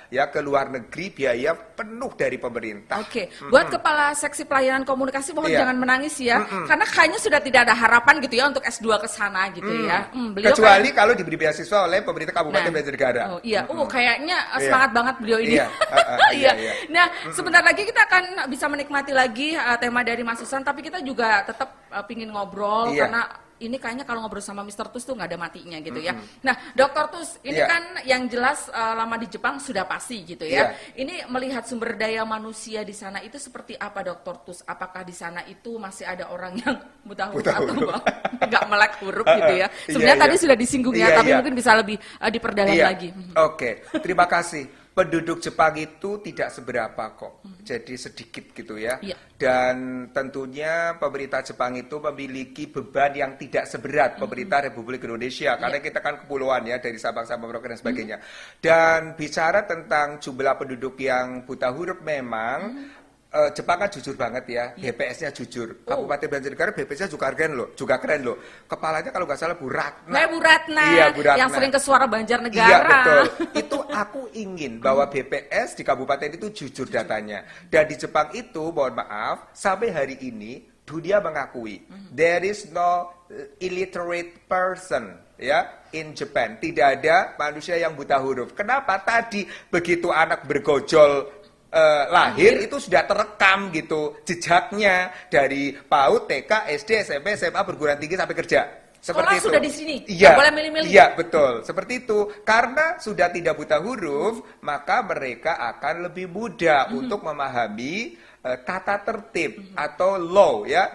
ya ke luar negeri biaya penuh dari pemerintah. Buat Kepala Seksi Pelayanan Komunikasi mohon jangan menangis ya. Karena kayaknya sudah tidak ada harapan gitu ya untuk S2 ke sana gitu ya. Kecuali kalau diberi beasiswa oleh pemerintah Kabupaten Banjarnegara. Kayaknya semangat banget beliau ini. Nah, sebentar lagi kita akan bisa menikmati lagi tema dari Mas Susan, tapi kita juga tetap pingin ngobrol karena ini kayaknya kalau ngobrol sama Mr. Tus tuh nggak ada matinya gitu ya. Nah, Dr. Tus, ini kan yang jelas lama di Jepang sudah pasti gitu ya. Ini melihat sumber daya manusia di sana itu seperti apa, Dr. Tus? Apakah di sana itu masih ada orang yang buta huruf atau nggak melek huruf gitu ya? Sebenarnya tadi sudah disinggung ya, tapi mungkin bisa lebih diperdalam lagi. Terima kasih. Penduduk Jepang itu tidak seberapa kok, jadi sedikit gitu ya. Dan tentunya pemerintah Jepang itu memiliki beban yang tidak seberat pemerintah Republik Indonesia, karena kita kan kepulauan ya dari Sabang sampai Merauke dan sebagainya. Dan bicara tentang jumlah penduduk yang buta huruf memang Jepang kan jujur banget ya, BPS-nya jujur. Kabupaten Banjarnegara BPS-nya juga keren loh. Kepalanya kalau nggak salah Bu Ratna. Bu Ratna, iya, Bu Ratna. Yang sering ke Suara Banjarnegara. Iya betul. Itu aku ingin bahwa BPS di kabupaten itu jujur datanya. Dan di Jepang itu, mohon maaf, sampai hari ini dunia mengakui there is no illiterate person ya in Japan. Tidak ada manusia yang buta huruf. Kenapa? Tadi begitu anak bergojol lahir itu sudah terekam gitu jejaknya dari PAUD, TK, SD, SMP, SMA, perguruan tinggi sampai kerja. Seperti itu. Sudah di sini. Iya. Boleh milih-milih. Iya, betul. Seperti itu. Karena sudah tidak buta huruf, maka mereka akan lebih mudah untuk memahami tata tertib atau law ya,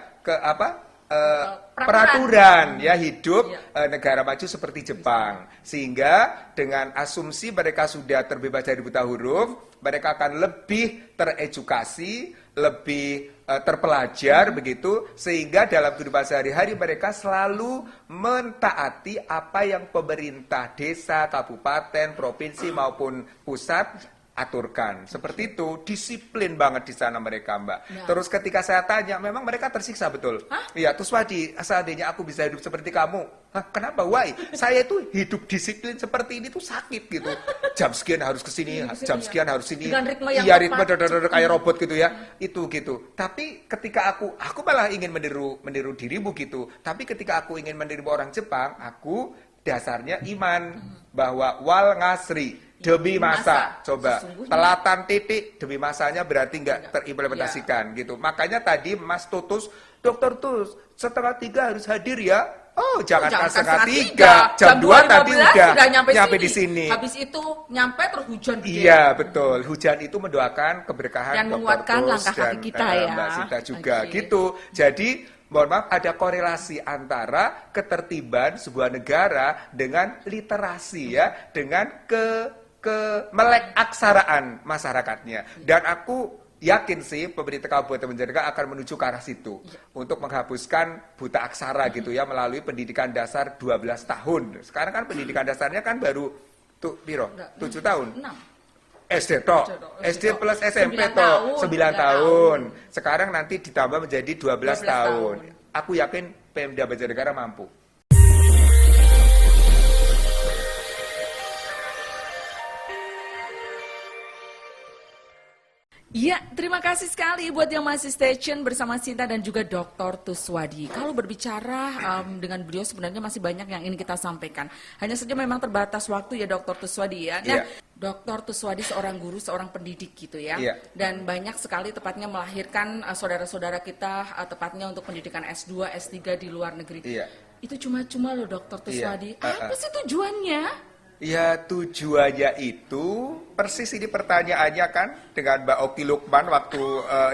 peraturan ya hidup negara maju seperti Jepang. Sehingga dengan asumsi mereka sudah terbebas dari buta huruf, mereka akan lebih teredukasi, lebih terpelajar begitu, sehingga dalam kehidupan sehari-hari mereka selalu mentaati apa yang pemerintah desa, kabupaten, provinsi maupun pusat aturkan. Seperti itu, disiplin banget di sana mereka, Mbak. Ya. Terus ketika saya tanya, memang mereka tersiksa betul. Iya, terus Wadi, seandainya aku bisa hidup seperti kamu. Hah, kenapa? Why? Saya itu hidup disiplin seperti ini tuh sakit gitu. Jam sekian harus kesini, jam sekian harus sini. Dengan ritme yang ritme kayak robot gitu ya. Itu gitu. Tapi ketika aku malah ingin meniru dirimu gitu. Tapi ketika aku ingin meniru orang Jepang, aku dasarnya iman bahwa wal ngasri. Demi masa, coba telatan titik demi masanya berarti nggak terimplementasikan gitu. Makanya tadi Mas Tutus, Dokter Tus, 2:30 harus hadir ya. Oh, jangan 2:30, jam 2 tadi udah nyampe di sini. Habis itu nyampe terus hujan gede. Iya, betul. Hujan itu mendoakan keberkahan dan menguatkan langkah kaki kita ya. Mbak Sinta juga gitu. Jadi mohon maaf, ada korelasi antara ketertiban sebuah negara dengan literasi ya, dengan melek aksaraan masyarakatnya. Dan aku yakin sih pemerintah Kabupaten Banjarnegara akan menuju ke arah situ untuk menghapuskan buta aksara gitu ya melalui pendidikan dasar 12 tahun. Sekarang kan pendidikan dasarnya kan baru 7 tahun. 6. SD toh, SD plus SMP toh 9 tahun. Sekarang nanti ditambah menjadi 12 tahun. Aku yakin Pemda Banjarnegara mampu. Ya, terima kasih sekali buat yang masih stay tune bersama Sinta dan juga Dr. Tuswadi. Kalau berbicara dengan beliau sebenarnya masih banyak yang ingin kita sampaikan. Hanya saja memang terbatas waktu ya Dr. Tuswadi ya. Nah, Dr. Tuswadi seorang guru, seorang pendidik gitu ya. Dan banyak sekali tepatnya melahirkan saudara-saudara kita tepatnya untuk pendidikan S2, S3 di luar negeri. Itu cuma-cuma loh Dr. Tuswadi. Apa sih tujuannya? Ya tujuannya itu persis ini pertanyaannya kan dengan Mbak Oki Lukman waktu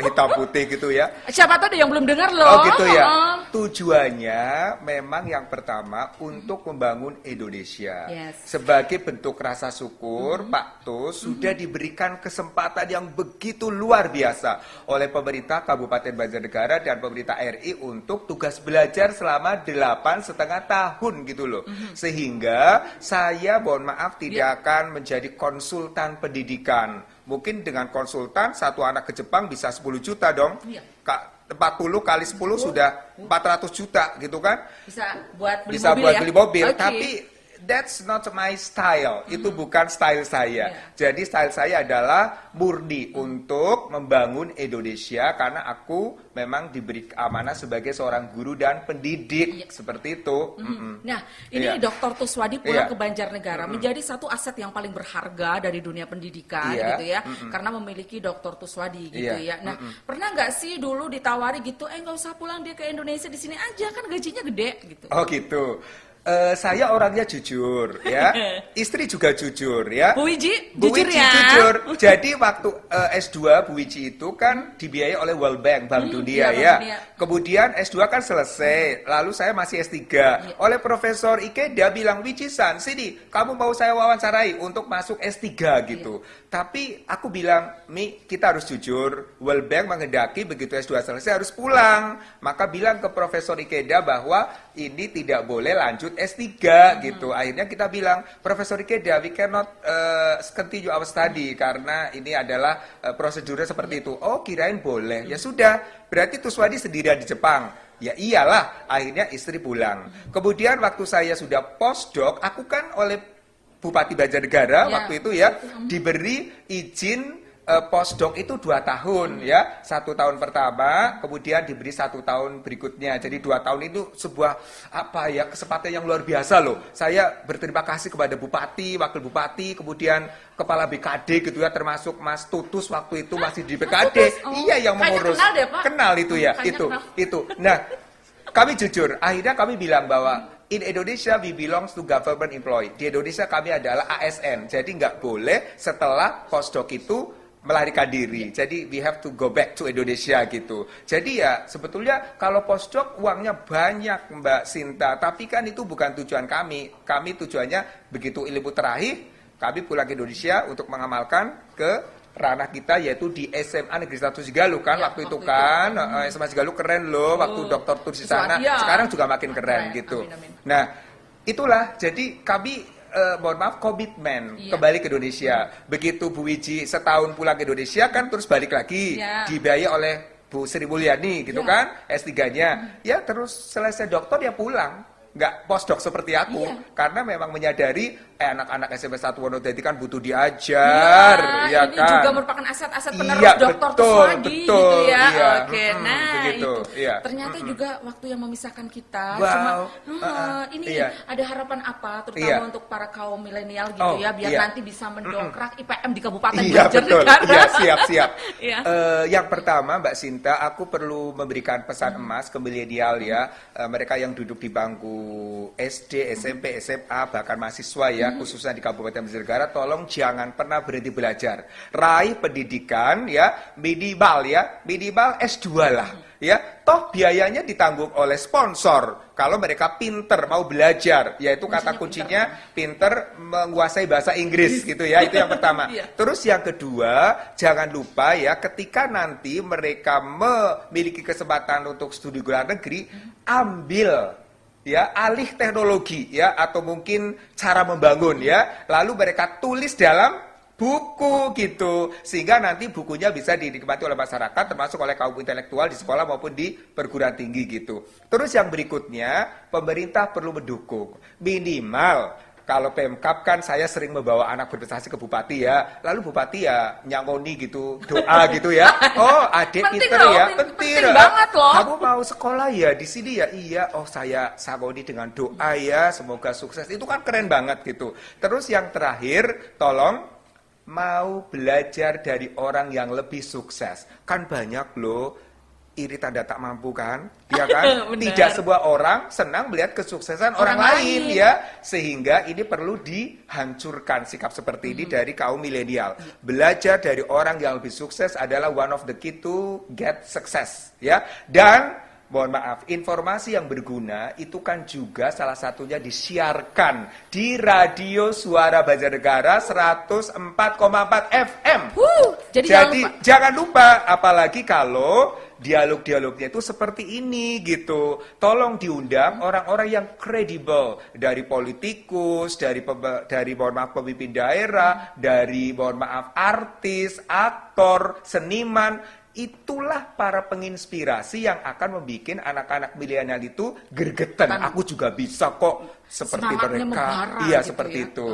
hitam putih gitu ya. Siapa tahu ada yang belum dengar loh. Oh gitu ya. Tujuannya memang yang pertama untuk membangun Indonesia. Sebagai bentuk rasa syukur Pak Tus sudah diberikan kesempatan yang begitu luar biasa oleh pemerintah Kabupaten Banjarnegara dan pemerintah RI untuk tugas belajar selama 8,5 tahun gitu loh. Sehingga saya mohon maaf tidak akan menjadi konsultan pendidikan. Mungkin dengan konsultan satu anak ke Jepang bisa 10 juta dong. 40 kali 10 sudah 400 juta gitu kan. Bisa buat beli bisa mobil buat ya? Beli mobil. Tapi that's not my style. Itu bukan style saya. Jadi style saya adalah murni untuk membangun Indonesia karena aku memang diberi amanah sebagai seorang guru dan pendidik seperti itu. Nah, ini Dr. Tuswadi pulang ke Banjarnegara menjadi satu aset yang paling berharga dari dunia pendidikan gitu ya. Karena memiliki Dr. Tuswadi gitu ya. Nah, pernah nggak sih dulu ditawari gitu, nggak usah pulang dia ke Indonesia, di sini aja kan gajinya gede gitu. Oh gitu. Saya orangnya jujur ya, istri juga jujur ya. Bu Wiji, Bu jujur Wiji ya. jujur. Jadi waktu S2 Bu Wiji itu kan dibiayai oleh World Bank, Bank Dunia ya. Kemudian S2 kan selesai, lalu saya masih S3. Oleh Profesor Ikeda bilang, Wiji-san, sini, kamu mau saya wawancarai untuk masuk S3 gitu. Tapi aku bilang, Mi, kita harus jujur. World Bank menghendaki begitu S2 selesai harus pulang. Maka bilang ke Profesor Ikeda bahwa ini tidak boleh lanjut S3 gitu. Akhirnya kita bilang, Profesor Ikeda, we cannot continue our study karena ini adalah prosedurnya seperti itu. Oh, kirain boleh. Ya sudah, berarti Tuswadi sendirian di Jepang. Ya iyalah, akhirnya istri pulang. Kemudian waktu saya sudah postdoc, aku kan oleh Bupati Banjarnegara waktu itu ya diberi izin postdoc itu 2 tahun ya, 1 tahun pertama, kemudian diberi 1 tahun berikutnya. Jadi 2 tahun itu sebuah kesempatan yang luar biasa loh. Saya berterima kasih kepada Bupati, Wakil Bupati, kemudian Kepala BKD gitu ya, termasuk Mas Tutus waktu itu masih di BKD. Iya yang mengurus. Kenal deh, Pak. Kenal itu ya, itu. Nah, kami jujur, akhirnya kami bilang bahwa in Indonesia we belongs to government employee. Di Indonesia kami adalah ASN, jadi nggak boleh setelah postdoc itu melarikan diri. Jadi we have to go back to Indonesia gitu. Jadi ya sebetulnya kalau postdoc uangnya banyak Mbak Sinta, tapi kan itu bukan tujuan kami. Kami tujuannya begitu ilmu terakhir, kami pulang ke Indonesia untuk mengamalkan ke ranah kita yaitu di SMA Negeri 1 Sigaluh kan waktu itu kan. SMA Sigaluh keren loh waktu Dr. Tur di sana. Sekarang juga makin keren gitu. Nah, itulah jadi kami mohon maaf, komitmen kembali ke Indonesia. Begitu Bu Wiji setahun pulang ke Indonesia kan terus balik lagi, dibiayai oleh Bu Sri Mulyani gitu kan, S3-nya. Ya terus selesai doktor ya pulang. Nggak postdoc seperti aku, karena memang menyadari anak-anak SMP 1 Wonodadi kan butuh diajar, ya ini kan. juga merupakan aset-aset penerus Dr. Tuswadi gitu ya. Iya. Oke, nah begitu, itu ternyata juga waktu yang memisahkan kita. Ini ada harapan apa, terutama untuk para kaum milenial gitu ya, biar nanti bisa mendongkrak IPM di Kabupaten Banjarnegara. Iya, siap. Yang pertama Mbak Sinta, aku perlu memberikan pesan emas ke milenial ya, mereka yang duduk di bangku SD, SMP, SMA, bahkan mahasiswa ya, khususnya di Kabupaten Banjarnegara, tolong jangan pernah berhenti belajar. Raih pendidikan ya, minimal S2 lah. Ya, toh biayanya ditanggung oleh sponsor. Kalau mereka pinter mau belajar, yaitu kata kuncinya pinter menguasai bahasa Inggris gitu ya. Itu yang pertama. Terus yang kedua, jangan lupa ya, ketika nanti mereka memiliki kesempatan untuk studi luar negeri, ambil ya alih teknologi ya, atau mungkin cara membangun ya, lalu mereka tulis dalam buku gitu, sehingga nanti bukunya bisa dinikmati oleh masyarakat, termasuk oleh kaum intelektual di sekolah maupun di perguruan tinggi gitu. Terus yang berikutnya, pemerintah perlu mendukung minimal. Kalau Pemkab kan saya sering membawa anak berprestasi ke Bupati ya, lalu Bupati ya nyangoni gitu, doa gitu ya. Oh, adik pinter ya, penting banget loh. Kamu mau sekolah ya di sini ya, iya. Oh, saya sangoni dengan doa ya, semoga sukses. Itu kan keren banget gitu. Terus yang terakhir, tolong mau belajar dari orang yang lebih sukses. Kan banyak loh iri tanda tak mampu kan, ya kan? Tidak semua orang senang melihat kesuksesan orang lain ya, sehingga ini perlu dihancurkan sikap seperti ini dari kaum milenial. Belajar dari orang yang lebih sukses adalah one of the key to get success ya. Dan mohon maaf, informasi yang berguna itu kan juga salah satunya disiarkan di Radio Suara Banjarnegara 104,4 FM. Jadi jangan lupa, apalagi kalau dialog-dialognya itu seperti ini gitu. Tolong diundang orang-orang yang kredibel, dari politikus, dari mohon maaf pemimpin daerah, dari mohon maaf artis, aktor, seniman. Itulah para penginspirasi yang akan membuat anak-anak milenial itu gergetan. Aku juga bisa kok seperti mereka. Iya, gitu seperti itu.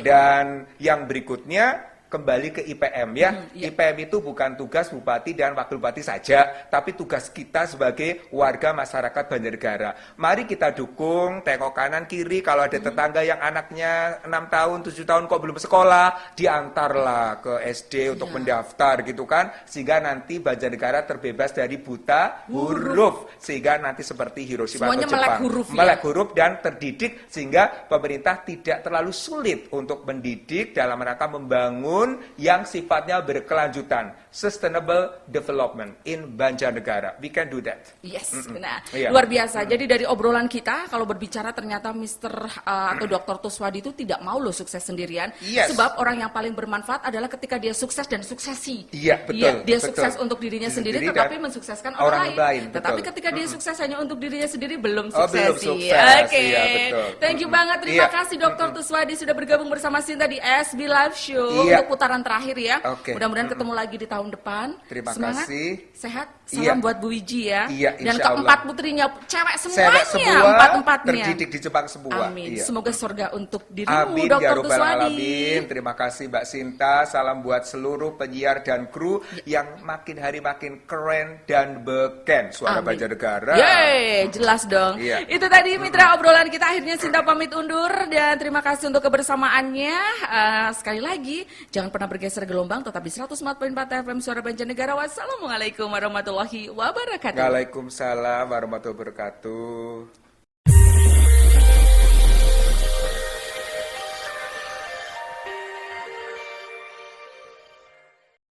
Dan yang berikutnya, kembali ke IPM ya. IPM itu bukan tugas bupati dan wakil bupati saja, tapi tugas kita sebagai warga masyarakat Banjarnegara. Mari kita dukung, tengok kanan kiri, kalau ada tetangga yang anaknya 6 tahun, 7 tahun kok belum sekolah, diantarlah ke SD untuk mendaftar gitu kan, sehingga nanti Banjarnegara terbebas dari buta huruf, sehingga nanti seperti Hiroshima atau Jepang, melek huruf dan terdidik, sehingga pemerintah tidak terlalu sulit untuk mendidik dalam rangka membangun membangun yang sifatnya berkelanjutan, sustainable development in Banjarnegara. We can do that. Yes, nah, luar biasa. Jadi dari obrolan kita, kalau berbicara ternyata atau Dr. Tuswadi itu tidak mau loh sukses sendirian. Yes. Sebab orang yang paling bermanfaat adalah ketika dia sukses dan suksesi. Iya, betul. Dia sukses untuk dirinya sendiri, tetapi mensukseskan orang lain. Tetapi betul. ketika dia sukses hanya untuk dirinya sendiri, belum belum suksesi. sukses. Oke. Iya, betul. Thank you banget. Terima kasih Dr. Tuswadi sudah bergabung bersama Sinta di SB Live Show untuk putaran terakhir ya. Mudah-mudahan ketemu lagi di tahun depan. Terima Semangat, kasih. Sehat. Salam buat Bu Wiji ya. Dan insya keempat Allah. putrinya, cewek semuanya, semua, empat-empatnya. terdidik di Jepang semua. Amin. Semoga surga untuk dirimu, Amin, Dr. ya Rabbal Tuswadi. Alamin. Terima kasih Mbak Sinta. Salam buat seluruh penyiar dan kru yang makin hari makin keren dan beken. Suara Banjarnegara. Yeay, jelas dong. Itu tadi mitra obrolan kita, akhirnya Sinta pamit undur dan terima kasih untuk kebersamaannya. Sekali lagi, jangan pernah bergeser gelombang, tetap di 104.4 FM Suara Banjarnegara. Wassalamualaikum warahmatullahi wabarakatuh. Waalaikumsalam warahmatullahi wabarakatuh.